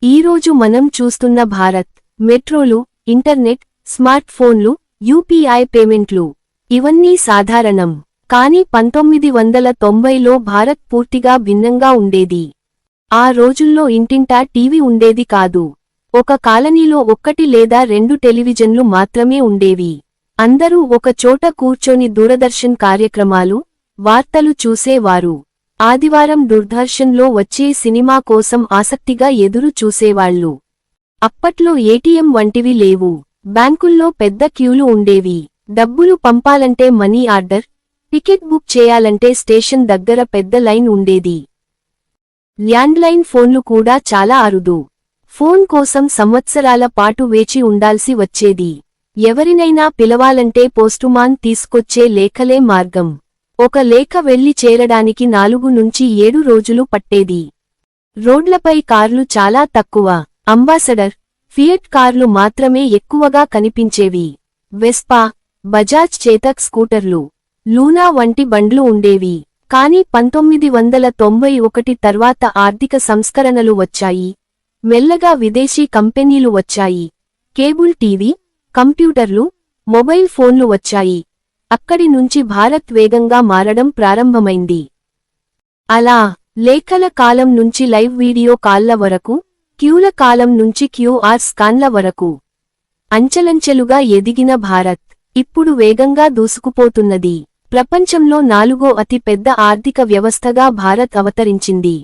ఈరోజు మనం చూస్తున్న భారత్ మెట్రోలు, ఇంటర్నెట్, స్మార్ట్ ఫోన్లు, యూపీఐ పేమెంట్లు ఇవన్నీ సాధారణం. కానీ 1990లో భారత్ పూర్తిగా భిన్నంగా ఉండేది. ఆ రోజుల్లో ఇంటింటా టీవీ ఉండేది కాదు. ఒక కాలనీలో ఒక్కటి లేదా 2 టెలివిజన్లు మాత్రమే ఉండేవి. అందరూ ఒక చోట కూర్చొని దూరదర్శన్ కార్యక్రమాలు, వార్తలు చూసేవారు. ఆదివారం దూరదర్శన్లో వచ్చే సినిమా కోసం ఆసక్తిగా ఎదురు చూసేవాళ్లు. అప్పట్లో ఏటీఎం వంటివి లేవు. బ్యాంకుల్లో పెద్ద క్యూలు ఉండేవి. డబ్బులు పంపాలంటే మనీ ఆర్డర్, టికెట్ బుక్ చేయాలంటే స్టేషన్ దగ్గర పెద్ద లైన్ ఉండేది. ల్యాండ్లైన్ ఫోన్లు కూడా చాలా అరుదు. ఫోన్ కోసం సంవత్సరాల పాటు వేచి ఉండాల్సి వచ్చేది. ఎవరినైనా పిలవాలంటే పోస్టుమాన్ తీసుకొచ్చే లేఖలే మార్గం. ఒక లేఖ వెళ్లి చేరడానికి 4 నుంచి 7 రోజులు పట్టేది. రోడ్లపై కార్లు చాలా తక్కువ. అంబాసడర్, ఫియట్ కార్లు మాత్రమే ఎక్కువగా కనిపించేవి. వెస్పా, బజాజ్ చేతక్ స్కూటర్లు, లూనా వంటి బండ్లు ఉండేవి. కానీ 1991 తర్వాత ఆర్థిక సంస్కరణలు వచ్చాయి. మెల్లగా విదేశీ కంపెనీలు వచ్చాయి. కేబుల్ టీవీ, కంప్యూటర్లు, మొబైల్ ఫోన్లు వచ్చాయి. అక్కడి నుంచి భారత్ వేగంగా మారడం ప్రారంభమైంది. అలా లేఖల కాలం నుంచి లైవ్ వీడియో కాల్ల వరకు, క్యూల కాలం నుంచి క్యూఆర్ స్కాన్ల వరకు అంచెలంచెలుగా ఎదిగిన భారత్ ఇప్పుడు వేగంగా దూసుకుపోతున్నది. ప్రపంచంలో 4వ అతి పెద్ద ఆర్థిక వ్యవస్థగా భారత్ అవతరించింది.